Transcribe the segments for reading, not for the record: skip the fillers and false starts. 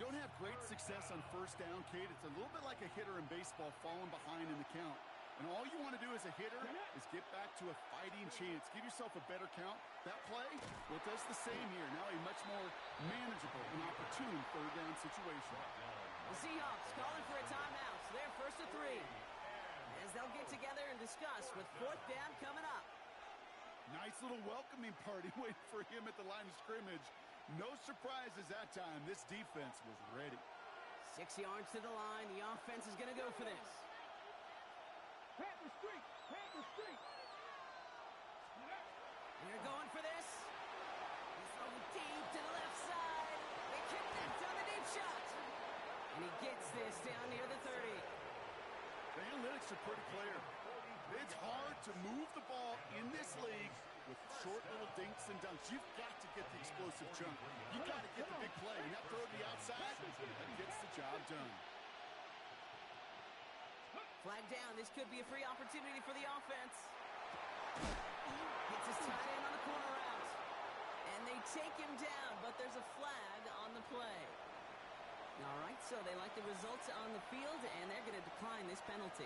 don't have great success on first down, Kate, it's a little bit like a hitter in baseball falling behind in the count. And all you want to do as a hitter is get back to a fighting chance. Give yourself a better count. That play, well, it does the same here. Now a much more manageable and opportune third down situation. The Seahawks calling for a timeout. So they're first to 3. As they'll get together and discuss with fourth down coming up. Nice little welcoming party waiting for him at the line of scrimmage. No surprises that time. This defense was ready. 6 yards to the line. The offense is going to go for this. Panther Street! Panther Street! They're going for this. He's throwing deep to the left side. They connect on the deep shot. And he gets this down near the 30. The analytics are pretty clear. It's hard to move the ball in this league with short little dinks and dunks. You've got to get the explosive chunk. You've got to get the big play. And that throw to the outside, that gets the job done. Flag down. This could be a free opportunity for the offense. Gets his tight end on the corner out. And they take him down, but there's a flag on the play. All right, so they like the results on the field, and they're going to decline this penalty.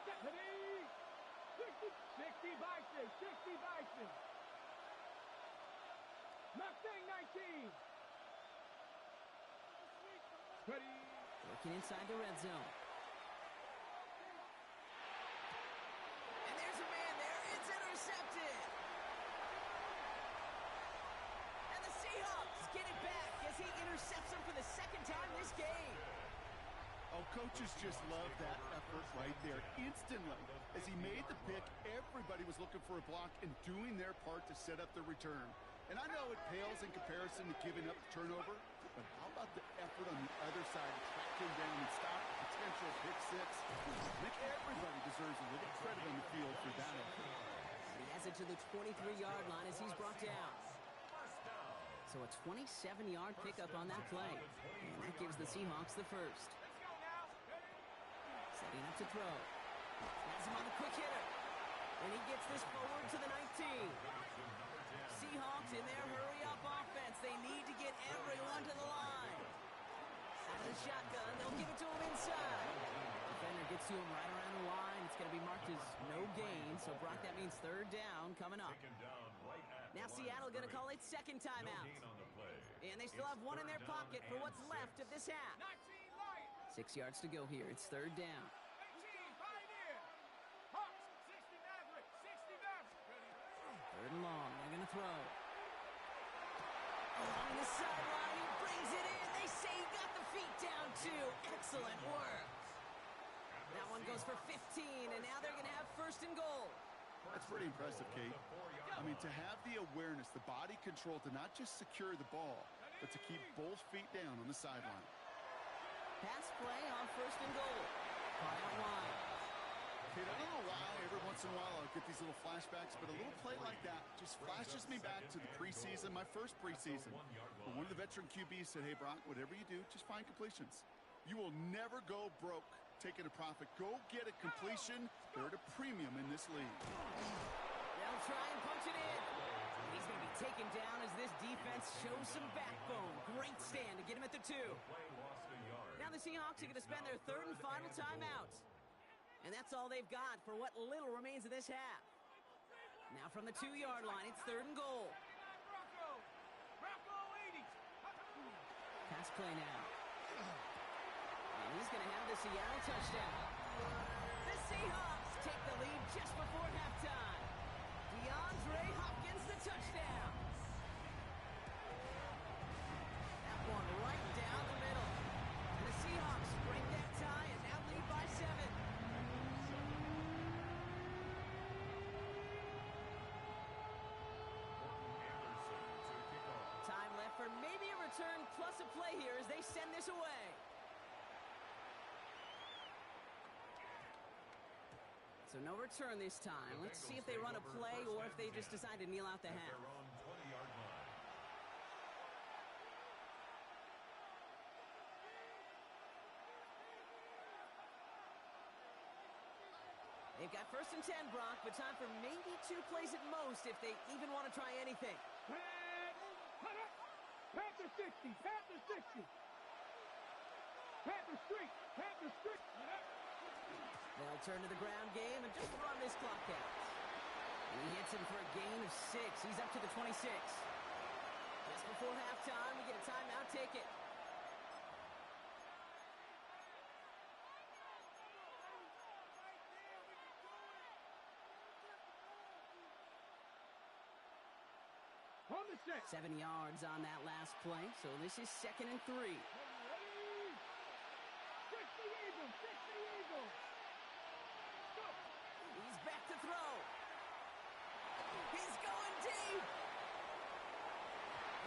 Deputy! 60 Bison! 60 Bison! Mustang 19! Ready! Working inside the red zone. And there's a man there. It's intercepted. And the Seahawks get it back as he intercepts him for the second time this game. Oh, coaches just love that effort right there. Instantly, as he made the pick, everybody was looking for a block and doing their part to set up the return. And I know it pales in comparison to giving up the turnover, but how about the effort on the other side to track him down and stop a potential pick six? I think everybody deserves a little credit on the field for that effort. He has it to the 23-yard line as he's brought down. So a 27-yard pickup on that play. And that gives the Seahawks the first. Setting up to throw. Has him on the quick hitter. And he gets this forward to the 19. Seahawks in their hurry-up offense. They need to get everyone to the line. Out of the shotgun, they'll give it to him inside. Defender gets to him right around the line. It's going to be marked as no gain. So, Brock, that means third down coming up. Now Seattle going to call it second timeout. And they still have one in their pocket for what's left of this half. 6 yards to go here. It's third down. Third and long. They're going to throw. Along the sideline, he brings it in. They say he got the feet down, too. Excellent work. That one goes for 15, and now they're going to have first and goal. That's pretty impressive, Kate. I mean, to have the awareness, the body control to not just secure the ball, but to keep both feet down on the sideline. Pass play on first and goal. Kyle wide. Kate, I don't know why every once in a while I'll get these little flashbacks, but a little play like that just flashes me back to the preseason, my first preseason. When one of the veteran QBs said, hey, Brock, whatever you do, just find completions. You will never go broke taking a profit. Go get a completion. They're at a premium in this league. They'll try and punch it in. He's going to be taken down as this defense shows some backbone. Great stand to get him at the 2. Now the Seahawks are going to spend their third and final timeout. And that's all they've got for what little remains of this half. Now from the 2-yard line, it's third and goal. Pass play now. And he's going to have the Seattle touchdown. The Seahawks take the lead just before halftime. DeAndre Hopkins, the touchdown. That one right down the middle. And the Seahawks break that tie and now lead by 7. Time left for maybe a return plus a play here as they send this away. So no return this time. Let's see if they run a play or if they just decide to kneel out the half. They've got 1st and 10, Brock, but time for maybe 2 plays at most if they even want to try anything. Panther 60, Panther 60. Panther streak, Panther streak. They'll turn to the ground game and just run this clock out. And he hits him for a gain of 6. He's up to the 26. Just before halftime, we get a timeout. Take it. On the set. 7 yards on that last play, so this is 2nd and 3. 60 Eagles, 60 Eagles. Go. He's back to throw. He's going deep.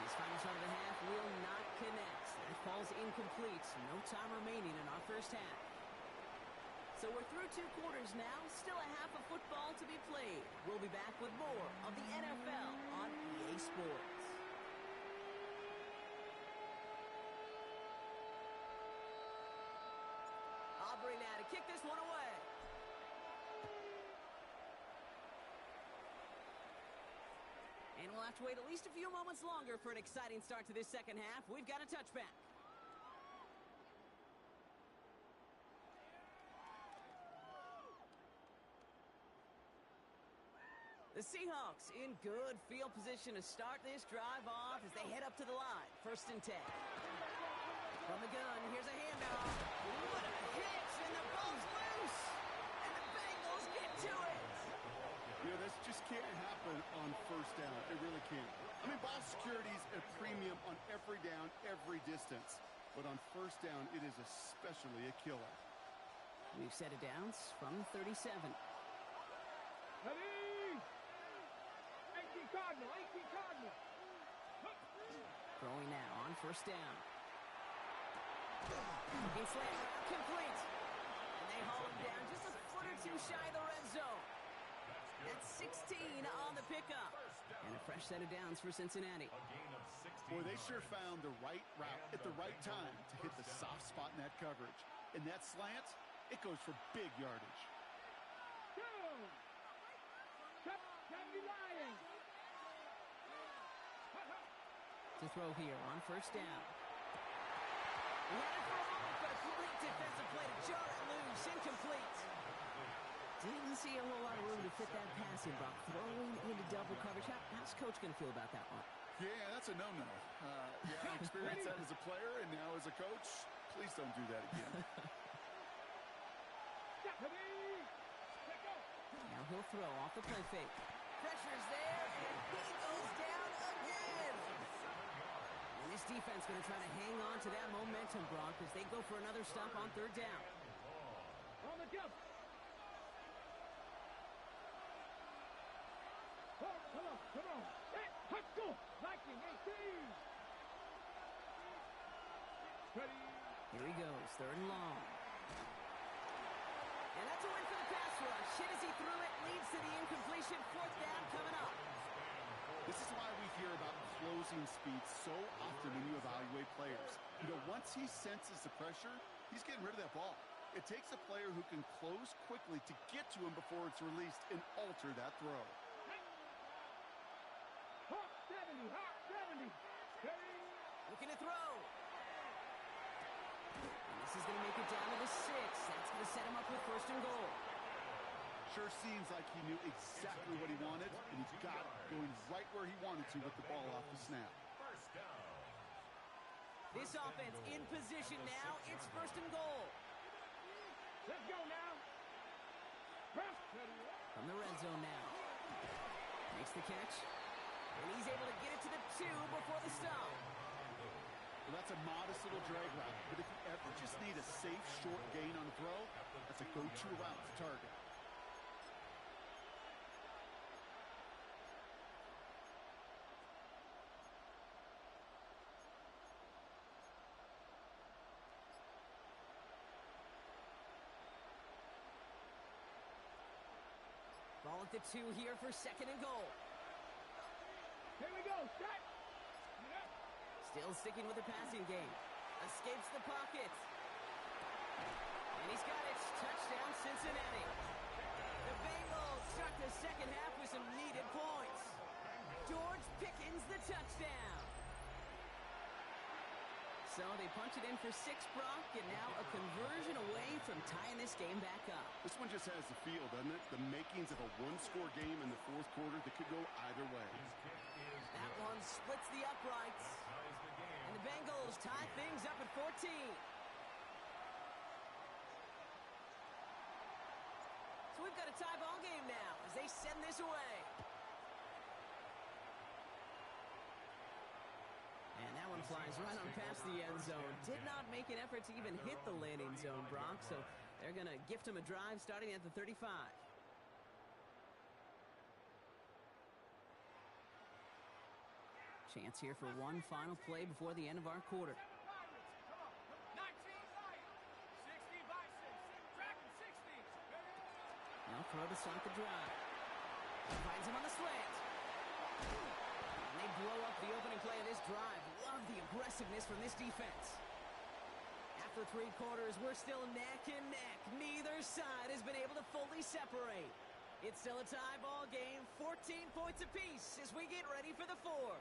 This final shot of the half will not connect. That falls incomplete. No time remaining in our first half. So we're through 2 quarters now. Still a half of football to be played. We'll be back with more of the NFL on EA Sports. Aubrey now to kick this one away. And we'll have to wait at least a few moments longer for an exciting start to this second half. We've got a touchback. The Seahawks in good field position to start this drive off as they head up to the line. 1st and 10. From the gun, here's a handoff. What a hit, and the ball's loose. And the Bengals get to it. You know, this just can't happen on 1st down. It really can't. I mean, ball security's a premium on every down, every distance. But on 1st down, it is especially a killer. We've set it downs from 37. Ready? 18 Cardinal, 18 Cardinal. Throwing now on 1st down. Looking slant, complete. And they haul him down just a foot or 2 shy of the red zone. That's 16 on the pickup. And a fresh set of downs for Cincinnati. Boy, they sure found the right route at the right time to hit the soft spot in that coverage. And that slant, it goes for big yardage. Go. Kevin Lyons. To throw here on 1st down. He had it for a moment, but a great defensive play to jar it loose. Incomplete. Didn't see a whole lot of room to fit that pass in, Brock. Throwing into double coverage. How's Coach going to feel about that one? Yeah, that's a no-no. Yeah, I experienced that as a player and now as a coach. Please don't do that again. Now he'll throw off the play fake. Pressure's there, and he goes down again. And this defense going to try to hang on to that momentum, Brock, as they go for another stop on 3rd down. On the jump. Come on. Let's go. Viking 18. Ready. Here he goes, 3rd and long. And that's a win for the pass rush. Hit as he threw it, leads to the incompletion. 4th down coming up. This is why we hear about closing speed so often when you evaluate players. You know, once he senses the pressure, he's getting rid of that ball. It takes a player who can close quickly to get to him before it's released and alter that throw. Hawk 70. Ready. Looking to throw. And this is going to make it down to the 6. That's going to set him up with 1st and goal. Sure seems like he knew exactly what he wanted, and he's got it going right where he wanted to with the ball off the snap. This offense in position now. It's 1st and goal. Let's go now. Press. From the red zone now. Makes the catch. And he's able to get it to the 2 before the stop. Well, that's a modest little drag route, but if you ever just need a safe, short gain on a throw, that's a go-to route to target. Ball at the 2 here for 2nd and goal. Here we go. Set. Still sticking with the passing game. Escapes the pocket. And he's got it. Touchdown, Cincinnati. The Bengals start the second half with some needed points. George Pickens the touchdown. So they punch it in for 6, Brock, and now a conversion away from tying this game back up. This one just has the feel, doesn't it? The makings of a one-score game in the fourth quarter that could go either way. That one splits the uprights. And the Bengals tie things up at 14. So we've got a tie ball game now as they send this away. And that one flies right on past the end zone. Did not make an effort to even hit the landing zone, Brock. So they're going to gift him a drive starting at the 35. Chance here for one final play before the end of our quarter. Now throw to start the drive. Finds him on the slant. And they blow up the opening play of this drive. Love the aggressiveness from this defense. After 3 quarters, we're still neck and neck. Neither side has been able to fully separate. It's still a tie ball game, 14 points apiece as we get ready for the 4th.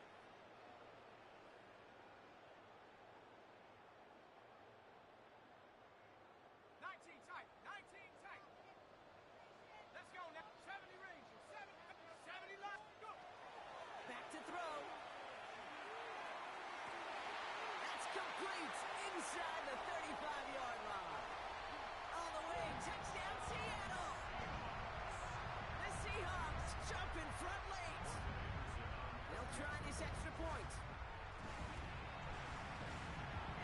Back to throw. That's complete inside the 35-yard line. All the way, touchdown Seattle. The Seahawks jump in front late. They'll try this extra point.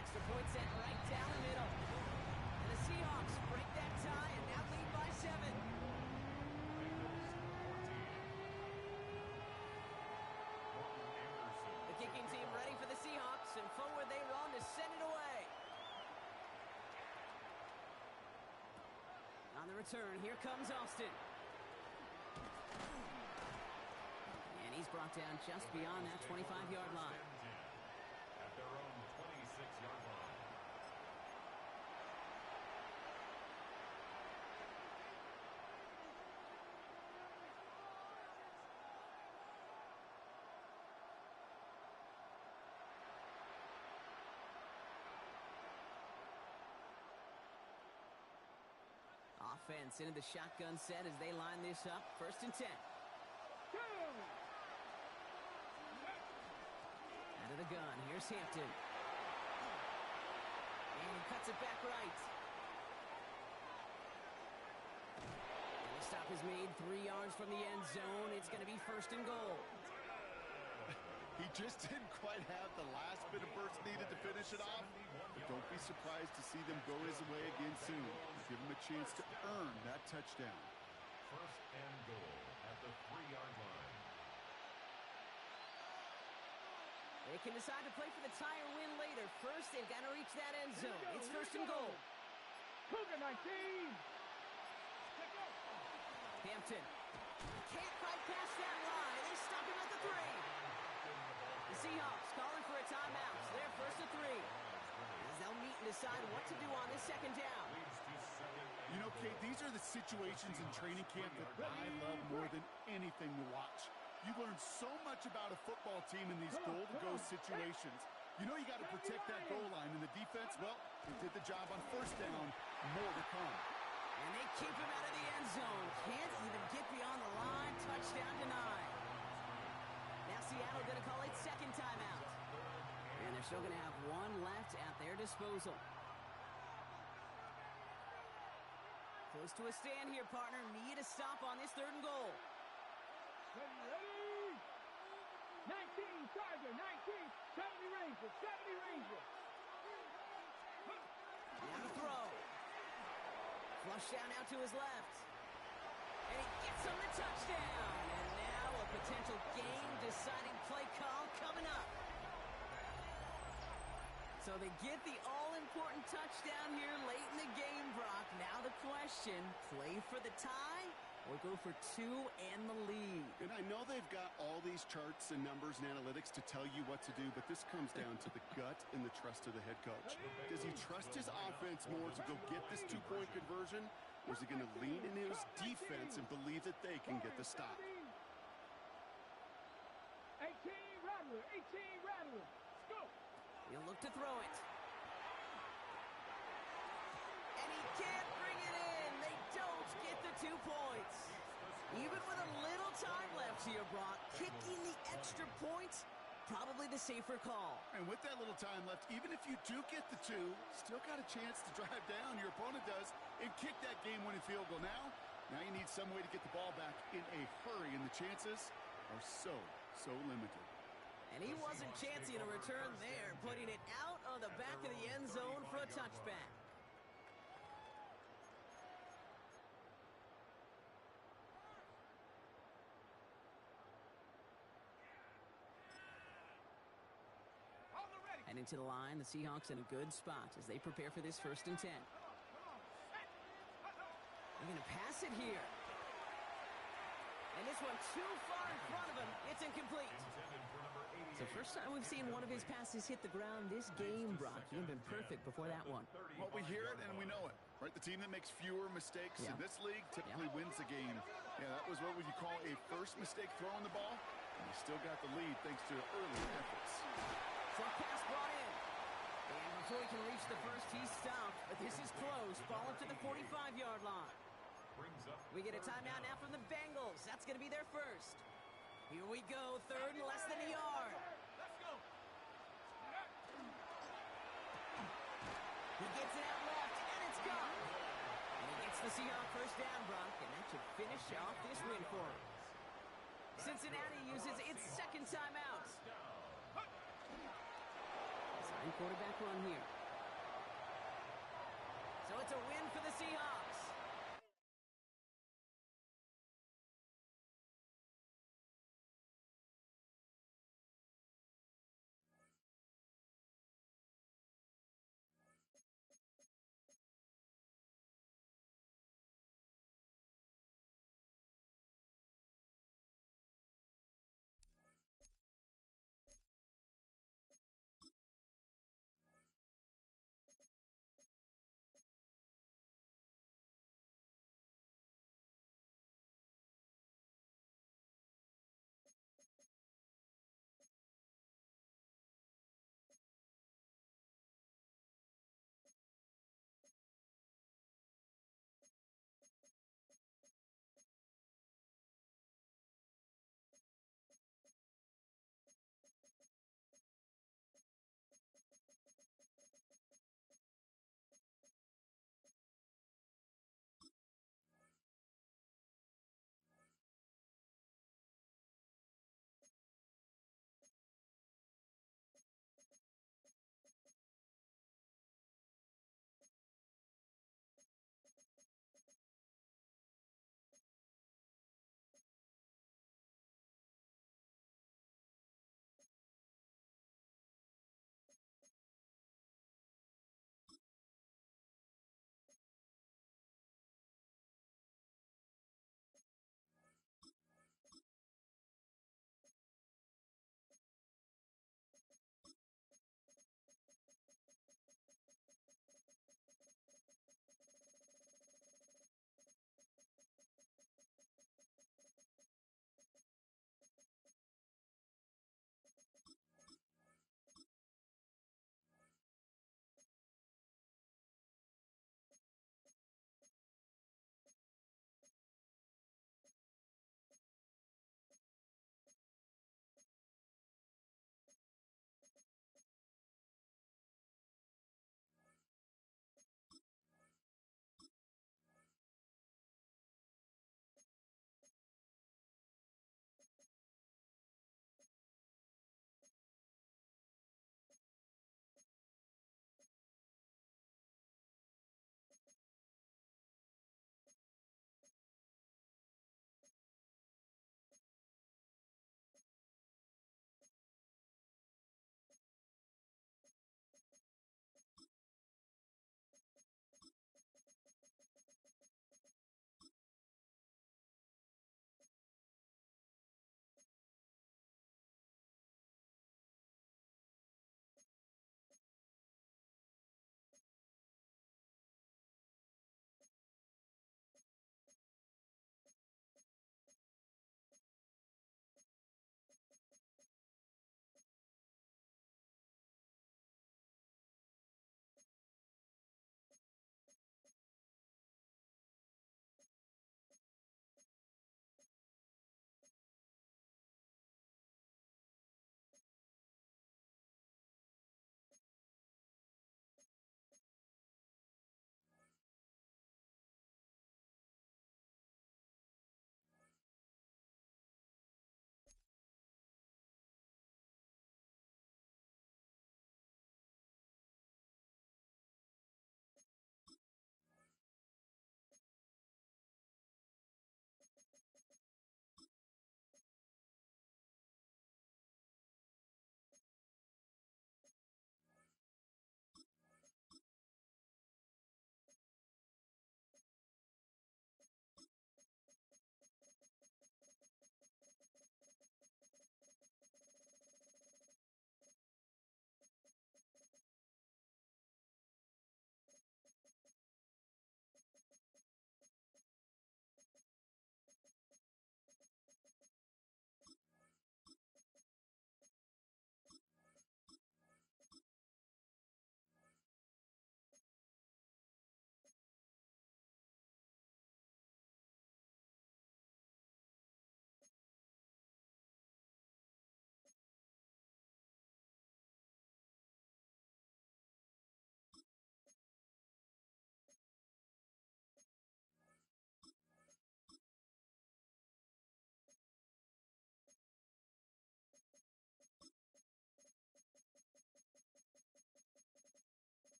Extra point set right down the middle. And the Seahawks break that tie and now lead by 7. Kicking team ready for the Seahawks, and forward they run to send it away. On the return, here comes Austin. And he's brought down just beyond that 25-yard line. At their own 26-yard line. Offense into the shotgun set as they line this up. 1st and 10. Out of the gun. Here's Hampton. And he cuts it back right. And the stop is made 3 yards from the end zone. It's going to be 1st and goal. He just didn't quite have the last bit of burst needed to finish it off. But don't be surprised to see them go his way again soon. Give him a chance to earn that touchdown. 1st and goal at the 3-yard line. They can decide to play for the tie or win later. First, they've got to reach that end zone. It's 1st and goal. Cougar 19. Hampton. Can't fight past that line. They stop him at the 3. The Seahawks calling for a timeout. So they're 1st and 3. As they'll meet and decide what to do on this 2nd down. You know, Kate, these are the situations in training camp that I love more than anything to watch. You learn so much about a football team in these goal-to-go situations. You know you got to protect that goal line, and the defense, well, they did the job on 1st down. More to come. And they keep him out of the end zone. Can't even get beyond the line. Touchdown denied. Now Seattle going to call a 2nd timeout. And they're still going to have 1 left at their disposal. Close to a stand here, partner. Need a stop on this 3rd and goal. Ready? 19 Charger, 19. 70 Ranger, 70 Ranger. Now the throw. Flush down out to his left. And he gets him the touchdown. And now a potential game-deciding play call coming up. So they get the all-important touchdown here late in the game, Brock. Now the question, play for the tie or go for 2 and the lead? And I know they've got all these charts and numbers and analytics to tell you what to do, but this comes down to the gut and the trust of the head coach. Does he trust his offense more to go get this 2-point conversion, Or is he going to lean into his defense and believe that they can get the stop? 18 Rattler, 18 Rattler. Let's go. He'll look to throw it. And he can't bring it in. They don't get the 2 points. Even with a little time left here, Brock, kicking the extra points, probably the safer call. And with that little time left, even if you do get the 2, still got a chance to drive down, your opponent does, and kick that game-winning field goal. Now you need some way to get the ball back in a hurry, and the chances are so limited. And he wasn't chancing a return there, putting it out on the back of the end zone for a touchback. Heading to the line, the Seahawks in a good spot as they prepare for this 1st and 10. They're going to pass it here. And this one too far in front of him. It's incomplete. It's the first time we've seen one of his passes hit the ground this game, Brock. You've been perfect before that one. Well, we hear it and we know it, right? The team that makes fewer mistakes in this league typically wins the game. Yeah, that was what would you call a first mistake throwing the ball. And he still got the lead thanks to early efforts. Truck pass brought in. And before he can reach the first, he's stopped. But this is close. Ball up to the 45-yard line. We get a timeout now from the Bengals. That's going to be their first. Here we go. 3rd and less than a yard. Let's go. He gets it out left, and it's gone. And he gets the Seahawks first down, Brock, and that should finish off this win for him. Cincinnati uses its 2nd timeout. Quarterback run here. So it's a win for the Seahawks.